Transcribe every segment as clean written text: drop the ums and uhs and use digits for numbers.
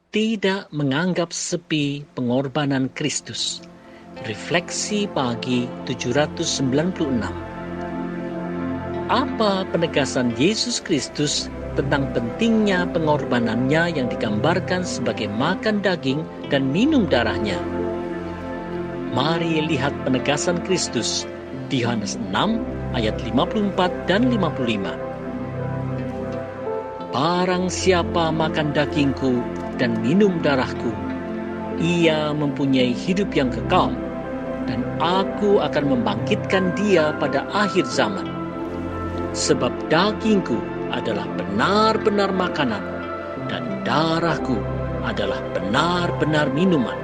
Tidak menganggap sepi pengorbanan Kristus. Refleksi pagi 796. Apa penegasan Yesus Kristus tentang pentingnya pengorbanannya yang digambarkan sebagai makan daging dan minum darahnya? Mari lihat penegasan Kristus di Yohanes 6 ayat 54 dan 55. Barang siapa makan dagingku dan minum darahku, ia mempunyai hidup yang kekal, dan aku akan membangkitkan dia pada akhir zaman. Sebab dagingku adalah benar-benar makanan, dan darahku adalah benar-benar minuman.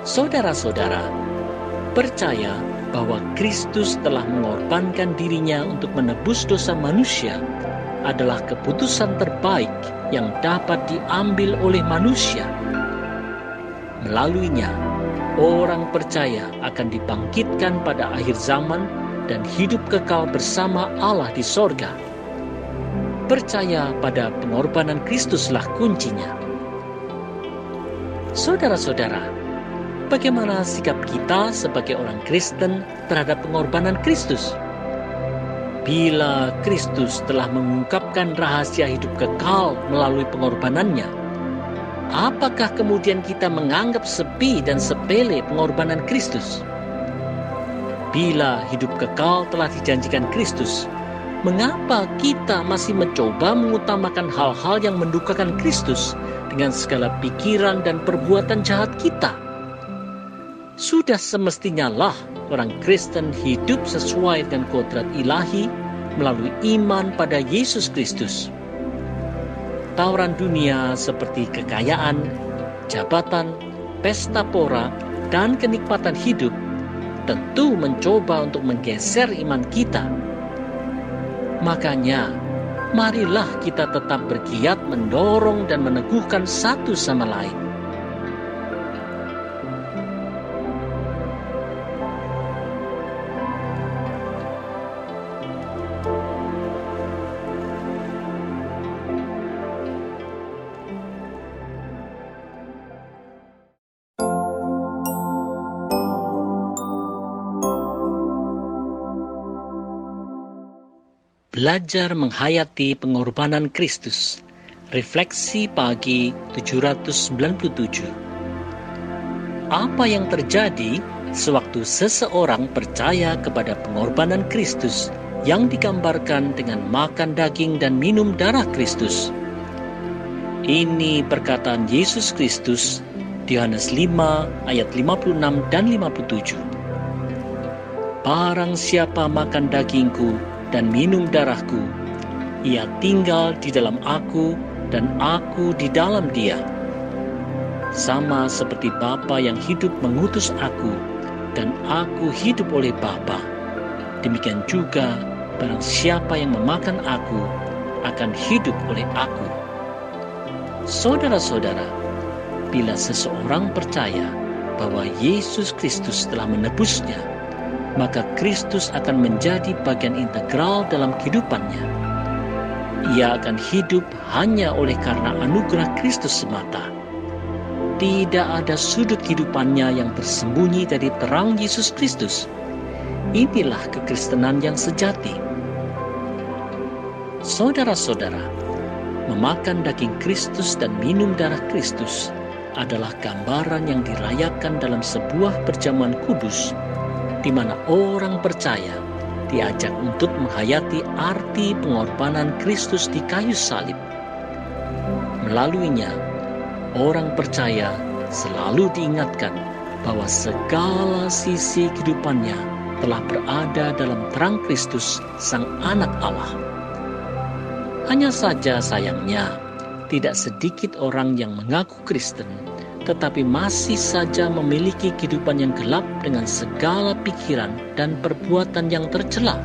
Saudara-saudara, percaya bahwa Kristus telah mengorbankan dirinya untuk menebus dosa manusia adalah keputusan terbaik yang dapat diambil oleh manusia. Melaluinya, orang percaya akan dibangkitkan pada akhir zaman dan hidup kekal bersama Allah di sorga. Percaya pada pengorbanan Kristuslah kuncinya. Saudara-saudara, bagaimana sikap kita sebagai orang Kristen terhadap pengorbanan Kristus? Bila Kristus telah mengungkapkan rahasia hidup kekal melalui pengorbanannya, apakah kemudian kita menganggap sepi dan sepele pengorbanan Kristus? Bila hidup kekal telah dijanjikan Kristus, mengapa kita masih mencoba mengutamakan hal-hal yang mendukakan Kristus dengan segala pikiran dan perbuatan jahat kita? Sudah semestinya lah orang Kristen hidup sesuai dengan kodrat ilahi melalui iman pada Yesus Kristus. Tawaran dunia seperti kekayaan, jabatan, pesta pora, dan kenikmatan hidup tentu mencoba untuk menggeser iman kita. Makanya, marilah kita tetap bergiat mendorong dan meneguhkan satu sama lain. Belajar menghayati pengorbanan Kristus. Refleksi pagi 797. Apa yang terjadi sewaktu seseorang percaya kepada pengorbanan Kristus yang digambarkan dengan makan daging dan minum darah Kristus? Ini perkataan Yesus Kristus di Yohanes 5 ayat 56 dan 57. Barang siapa makan dagingku dan minum darahku, ia tinggal di dalam aku dan aku di dalam dia. Sama seperti Bapa yang hidup mengutus aku dan aku hidup oleh Bapa, demikian juga barang siapa yang memakan aku akan hidup oleh aku. Saudara-saudara, bila seseorang percaya bahwa Yesus Kristus telah menebusnya, maka Kristus akan menjadi bagian integral dalam kehidupannya. Ia akan hidup hanya oleh karena anugerah Kristus semata. Tidak ada sudut kehidupannya yang tersembunyi dari terang Yesus Kristus. Inilah kekristenan yang sejati. Saudara-saudara, memakan daging Kristus dan minum darah Kristus adalah gambaran yang dirayakan dalam sebuah perjamuan kudus, di mana orang percaya diajak untuk menghayati arti pengorbanan Kristus di kayu salib. Melaluinya, orang percaya selalu diingatkan bahwa segala sisi kehidupannya telah berada dalam terang Kristus, Sang Anak Allah. Hanya saja sayangnya, tidak sedikit orang yang mengaku Kristen tetapi masih saja memiliki kehidupan yang gelap dengan segala pikiran dan perbuatan yang tercela.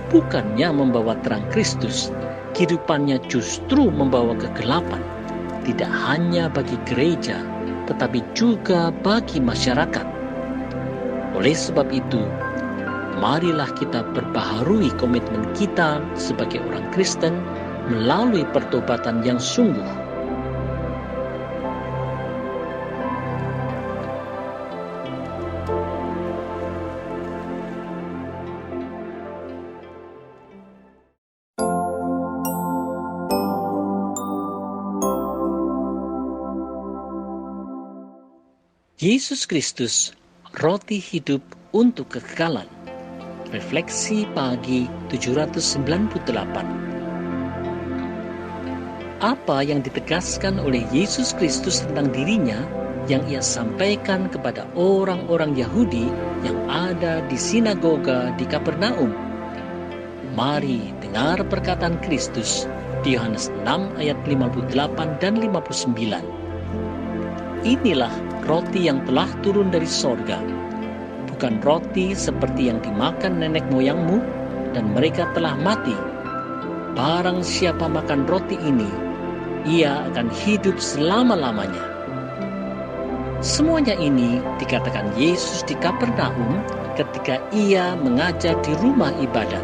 Bukannya membawa terang Kristus, kehidupannya justru membawa kegelapan, tidak hanya bagi gereja, tetapi juga bagi masyarakat. Oleh sebab itu, marilah kita perbaharui komitmen kita sebagai orang Kristen melalui pertobatan yang sungguh. Yesus Kristus, roti hidup untuk kekekalan. Refleksi pagi 798. Apa yang ditegaskan oleh Yesus Kristus tentang dirinya yang ia sampaikan kepada orang-orang Yahudi yang ada di sinagoga di Kapernaum? Mari dengar perkataan Kristus di Yohanes 6 ayat 58 dan 59. Inilah roti yang telah turun dari sorga, bukan roti seperti yang dimakan nenek moyangmu dan mereka telah mati. Barang siapa makan roti ini, ia akan hidup selama-lamanya. Semuanya ini dikatakan Yesus di Kapernaum ketika ia mengajar di rumah ibadat.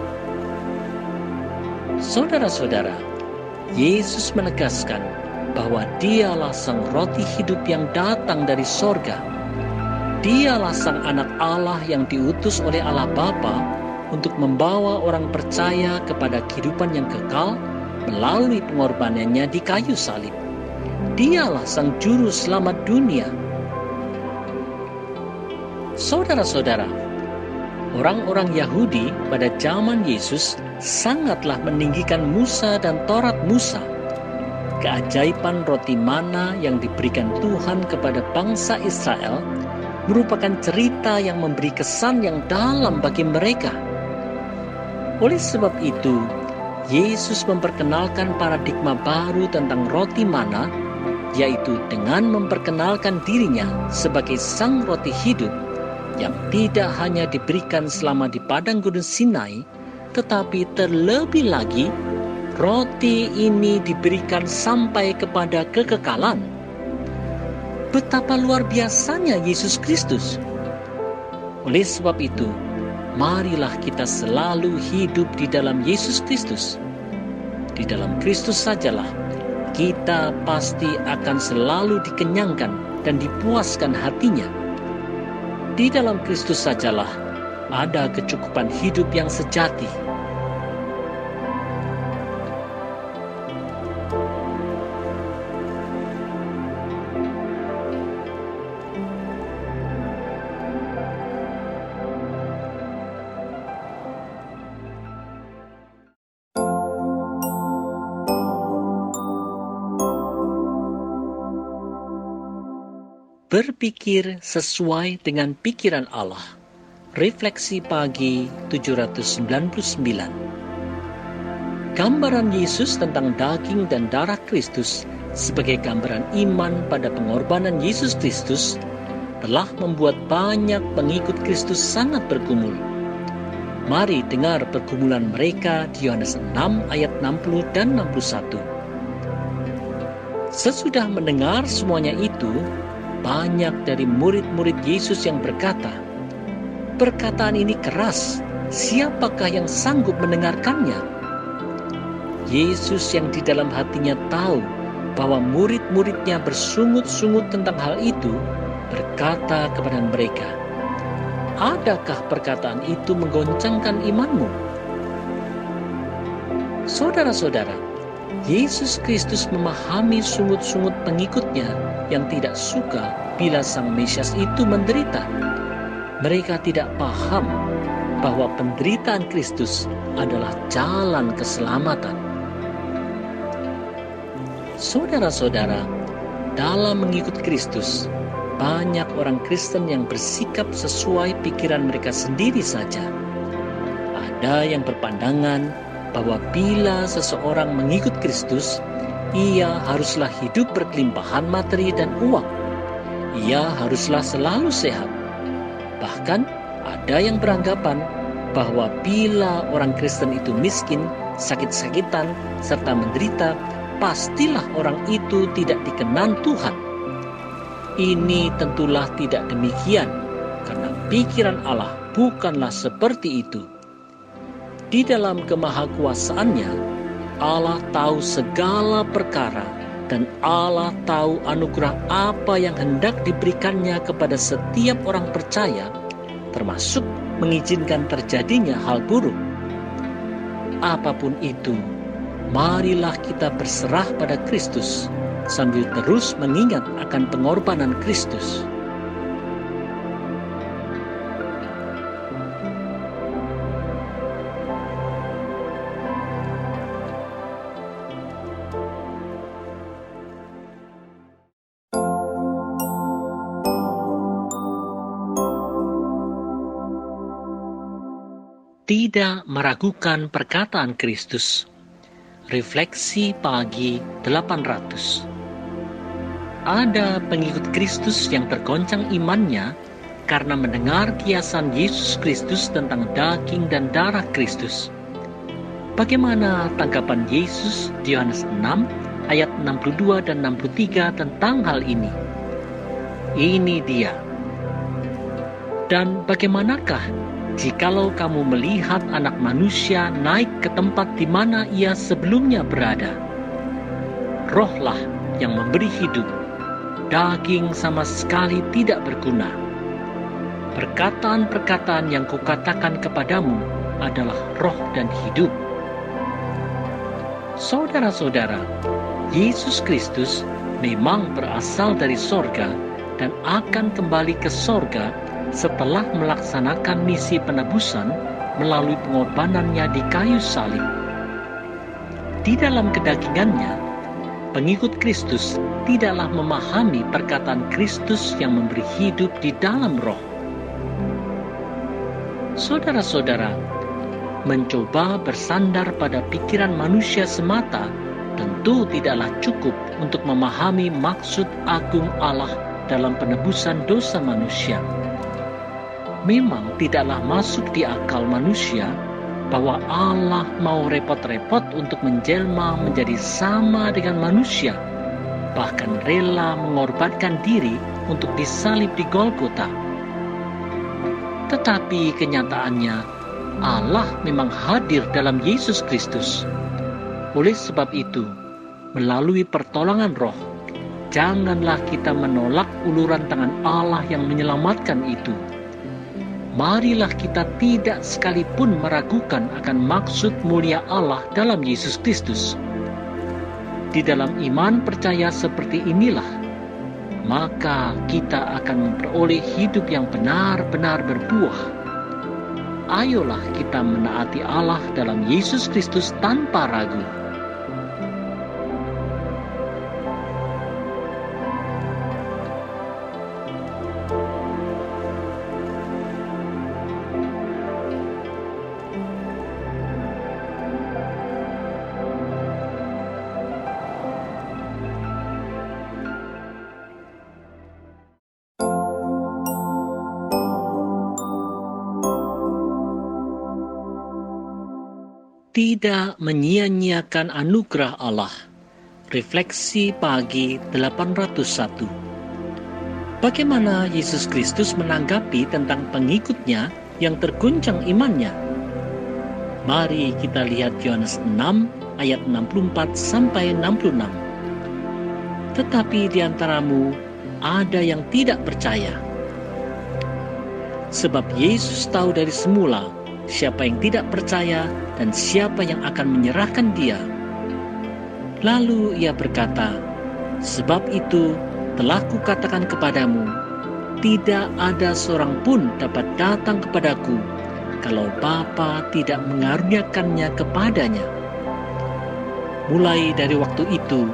Saudara-saudara, Yesus menegaskan bahwa dialah sang roti hidup yang datang dari sorga. Dialah sang anak Allah yang diutus oleh Allah Bapa untuk membawa orang percaya kepada kehidupan yang kekal melalui pengorbanannya di kayu salib. Dialah sang juru selamat dunia. Saudara-saudara, orang-orang Yahudi pada zaman Yesus sangatlah meninggikan Musa dan Taurat Musa. Keajaiban roti mana yang diberikan Tuhan kepada bangsa Israel merupakan cerita yang memberi kesan yang dalam bagi mereka. Oleh sebab itu, Yesus memperkenalkan paradigma baru tentang roti mana, yaitu dengan memperkenalkan dirinya sebagai sang roti hidup yang tidak hanya diberikan selama di padang gurun Sinai, tetapi terlebih lagi roti ini diberikan sampai kepada kekekalan. Betapa luar biasanya Yesus Kristus. Oleh sebab itu, marilah kita selalu hidup di dalam Yesus Kristus. Di dalam Kristus sajalah kita pasti akan selalu dikenyangkan dan dipuaskan hatinya. Di dalam Kristus sajalah ada kecukupan hidup yang sejati. Berpikir sesuai dengan pikiran Allah. Refleksi pagi 799. Gambaran Yesus tentang daging dan darah Kristus sebagai gambaran iman pada pengorbanan Yesus Kristus telah membuat banyak pengikut Kristus sangat bergumul. Mari dengar pergumulan mereka di Yohanes 6 ayat 60 dan 61. Sesudah mendengar semuanya itu, banyak dari murid-murid Yesus yang berkata, "Perkataan ini keras, siapakah yang sanggup mendengarkannya?" Yesus yang di dalam hatinya tahu bahwa murid-muridnya bersungut-sungut tentang hal itu, berkata kepada mereka, "Adakah perkataan itu menggoncangkan imanmu?" Saudara-saudara, Yesus Kristus memahami sungut-sungut pengikutnya yang tidak suka bila Sang Mesias itu menderita. Mereka tidak paham bahwa penderitaan Kristus adalah jalan keselamatan. Saudara-saudara, dalam mengikut Kristus, banyak orang Kristen yang bersikap sesuai pikiran mereka sendiri saja. Ada yang berpandangan bahwa bila seseorang mengikut Kristus, ia haruslah hidup berkelimpahan materi dan uang. Ia haruslah selalu sehat. Bahkan ada yang beranggapan bahwa bila orang Kristen itu miskin, sakit-sakitan, serta menderita, pastilah orang itu tidak dikenan Tuhan. Ini tentulah tidak demikian, karena pikiran Allah bukanlah seperti itu. Di dalam kemahakuasaannya, Allah tahu segala perkara dan Allah tahu anugerah apa yang hendak diberikannya kepada setiap orang percaya, termasuk mengizinkan terjadinya hal buruk. Apapun itu, marilah kita berserah pada Kristus sambil terus mengingat akan pengorbanan Kristus. Tidak meragukan perkataan Kristus. Refleksi pagi 800. Ada pengikut Kristus yang tergoncang imannya karena mendengar kiasan Yesus Kristus tentang daging dan darah Kristus. Bagaimana tanggapan Yesus di Yohanes 6 ayat 62 dan 63 tentang hal ini? Ini dia. Dan bagaimanakah jikalau kamu melihat Anak Manusia naik ke tempat di mana ia sebelumnya berada? Rohlah yang memberi hidup, daging sama sekali tidak berguna. Perkataan-perkataan yang kukatakan kepadamu adalah roh dan hidup. Saudara-saudara, Yesus Kristus memang berasal dari sorga dan akan kembali ke sorga setelah melaksanakan misi penebusan melalui pengorbanannya di kayu salib. Di dalam kedagingannya, pengikut Kristus tidaklah memahami perkataan Kristus yang memberi hidup di dalam roh. Saudara-saudara, mencoba bersandar pada pikiran manusia semata tentu tidaklah cukup untuk memahami maksud agung Allah dalam penebusan dosa manusia. Memang tidaklah masuk di akal manusia bahwa Allah mau repot-repot untuk menjelma menjadi sama dengan manusia, bahkan rela mengorbankan diri untuk disalib di Golgota. Tetapi kenyataannya, Allah memang hadir dalam Yesus Kristus. Oleh sebab itu, melalui pertolongan roh, janganlah kita menolak uluran tangan Allah yang menyelamatkan itu. Marilah kita tidak sekalipun meragukan akan maksud mulia Allah dalam Yesus Kristus. Di dalam iman percaya seperti inilah, maka kita akan memperoleh hidup yang benar-benar berbuah. Ayolah kita menaati Allah dalam Yesus Kristus tanpa ragu. Tidak menyia-nyiakan anugerah Allah. Refleksi pagi 801. Bagaimana Yesus Kristus menanggapi tentang pengikutnya yang terguncang imannya? Mari kita lihat Yohanes 6 ayat 64 sampai 66. Tetapi di antaramu ada yang tidak percaya. Sebab Yesus tahu dari semula siapa yang tidak percaya dan siapa yang akan menyerahkan dia. Lalu ia berkata, sebab itu telah kukatakan kepadamu, tidak ada seorang pun dapat datang kepadaku kalau Bapa tidak mengaruniakannya kepadanya. Mulai dari waktu itu,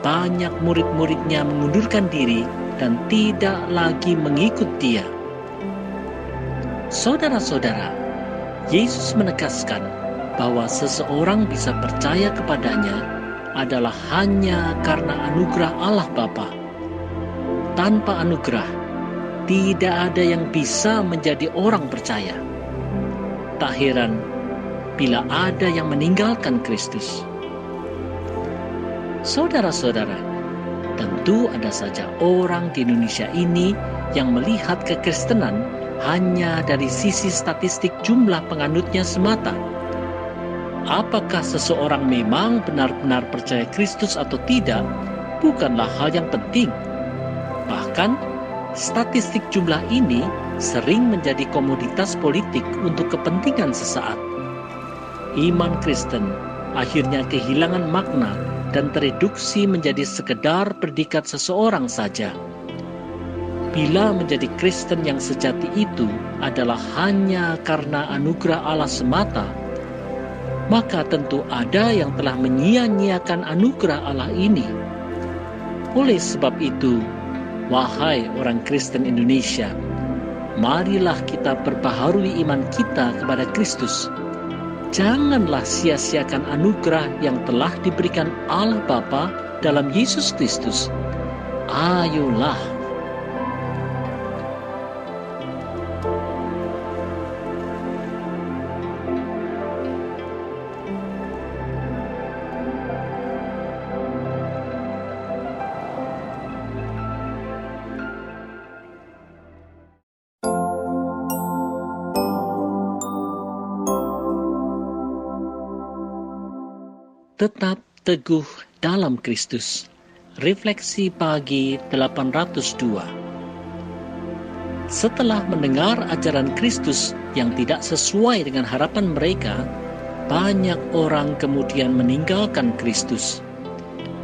banyak murid-muridnya mengundurkan diri dan tidak lagi mengikut dia. Saudara-saudara, Yesus menegaskan bahwa seseorang bisa percaya kepadanya adalah hanya karena anugerah Allah Bapa. Tanpa anugerah, tidak ada yang bisa menjadi orang percaya. Tak heran bila ada yang meninggalkan Kristus. Saudara-saudara, tentu ada saja orang di Indonesia ini yang melihat kekristenan hanya dari sisi statistik jumlah penganutnya semata. Apakah seseorang memang benar-benar percaya Kristus atau tidak, bukanlah hal yang penting. Bahkan, statistik jumlah ini sering menjadi komoditas politik untuk kepentingan sesaat. Iman Kristen akhirnya kehilangan makna dan tereduksi menjadi sekedar predikat seseorang saja. Bila menjadi Kristen yang sejati itu adalah hanya karena anugerah Allah semata, maka tentu ada yang telah menyia-nyiakan anugerah Allah ini. Oleh sebab itu, wahai orang Kristen Indonesia, marilah kita perbaharui iman kita kepada Kristus. Janganlah sia-siakan anugerah yang telah diberikan Allah Bapa dalam Yesus Kristus. Ayolah. Tetap teguh dalam Kristus. Refleksi pagi 802. Setelah mendengar ajaran Kristus yang tidak sesuai dengan harapan mereka, banyak orang kemudian meninggalkan Kristus.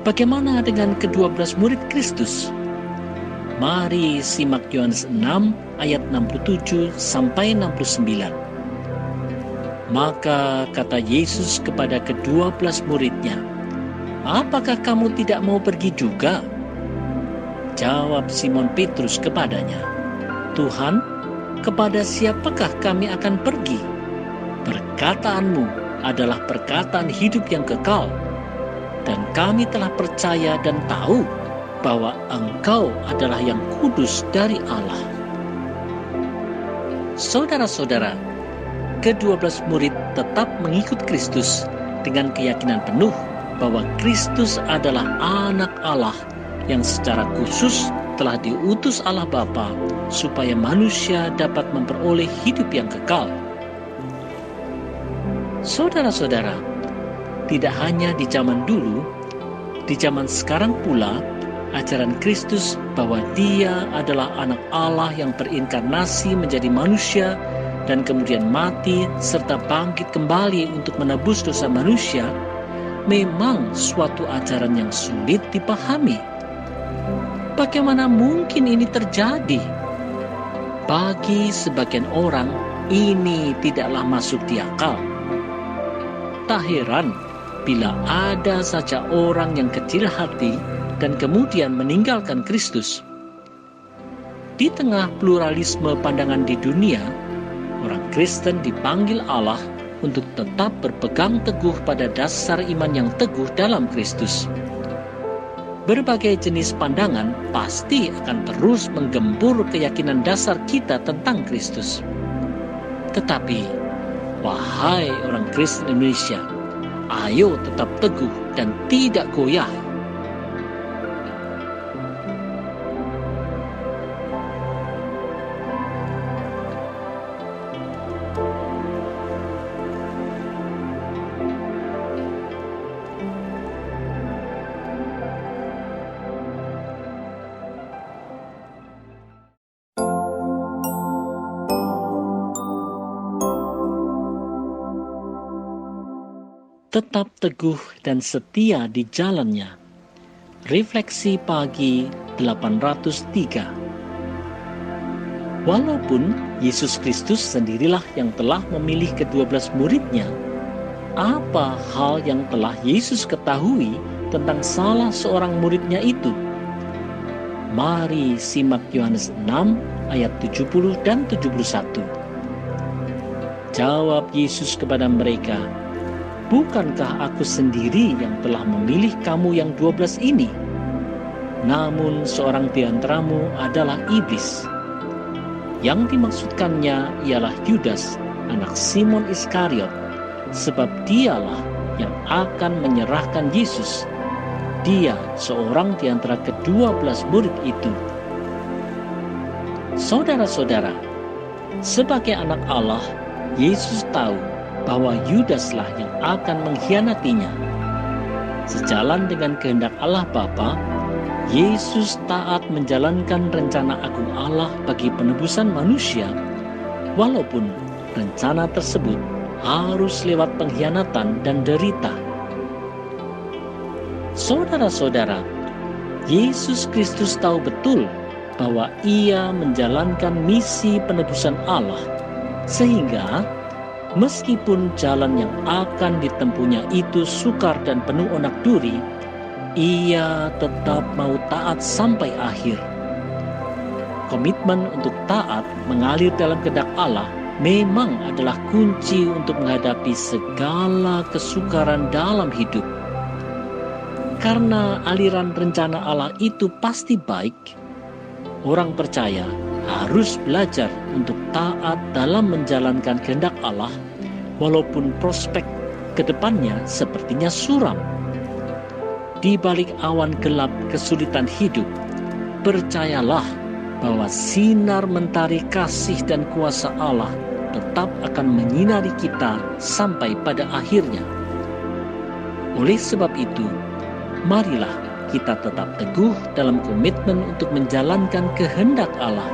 Bagaimana dengan ke-12 murid Kristus? Mari simak Yohanes 6 ayat 67 sampai 69. Maka kata Yesus kepada ke-12 muridnya, "Apakah kamu tidak mau pergi juga?" Jawab Simon Petrus kepadanya, "Tuhan, kepada siapakah kami akan pergi? Perkataanmu adalah perkataan hidup yang kekal, dan kami telah percaya dan tahu bahwa Engkau adalah yang kudus dari Allah." Saudara-saudara, ke-12 murid tetap mengikut Kristus dengan keyakinan penuh bahwa Kristus adalah anak Allah yang secara khusus telah diutus Allah Bapa supaya manusia dapat memperoleh hidup yang kekal. Saudara-saudara, tidak hanya di zaman dulu, di zaman sekarang pula, ajaran Kristus bahwa Dia adalah anak Allah yang berinkarnasi menjadi manusia dan kemudian mati serta bangkit kembali untuk menebus dosa manusia memang suatu ajaran yang sulit dipahami. Bagaimana mungkin ini terjadi? Bagi sebagian orang ini tidaklah masuk di akal. Tak heran bila ada saja orang yang kecil hati dan kemudian meninggalkan Kristus. Di tengah pluralisme pandangan di dunia, orang Kristen dipanggil Allah untuk tetap berpegang teguh pada dasar iman yang teguh dalam Kristus. Berbagai jenis pandangan pasti akan terus menggempur keyakinan dasar kita tentang Kristus. Tetapi, wahai orang Kristen Indonesia, ayo tetap teguh dan tidak goyah. Tetap teguh dan setia di jalannya. Refleksi pagi 803. Walaupun Yesus Kristus sendirilah yang telah memilih ke-12 muridnya, apa hal yang telah Yesus ketahui tentang salah seorang muridnya itu? Mari simak Yohanes 6 ayat 70 dan 71. Jawab Yesus kepada mereka, "Bukankah aku sendiri yang telah memilih kamu yang 12 ini? Namun seorang di antaramu adalah iblis." Yang dimaksudkannya ialah Yudas, anak Simon Iskariot, sebab dialah yang akan menyerahkan Yesus. Dia seorang di antara ke-12 murid itu. Saudara-saudara, sebagai anak Allah, Yesus tahu bahwa Yudaslah yang akan mengkhianatinya. Sejalan dengan kehendak Allah Bapa, Yesus taat menjalankan rencana agung Allah bagi penebusan manusia, walaupun rencana tersebut harus lewat pengkhianatan dan derita. Saudara-saudara, Yesus Kristus tahu betul bahwa Ia menjalankan misi penebusan Allah, sehingga meskipun jalan yang akan ditempuhnya itu sukar dan penuh onak duri, Ia tetap mau taat sampai akhir. Komitmen untuk taat mengalir dalam kehendak Allah memang adalah kunci untuk menghadapi segala kesukaran dalam hidup. Karena aliran rencana Allah itu pasti baik, orang percaya harus belajar untuk taat dalam menjalankan kehendak Allah, walaupun prospek ke depannya sepertinya suram. Di balik awan gelap kesulitan hidup, percayalah bahwa sinar mentari kasih dan kuasa Allah tetap akan menyinari kita sampai pada akhirnya. Oleh sebab itu, marilah kita tetap teguh dalam komitmen untuk menjalankan kehendak Allah.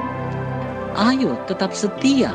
Ayo tetap setia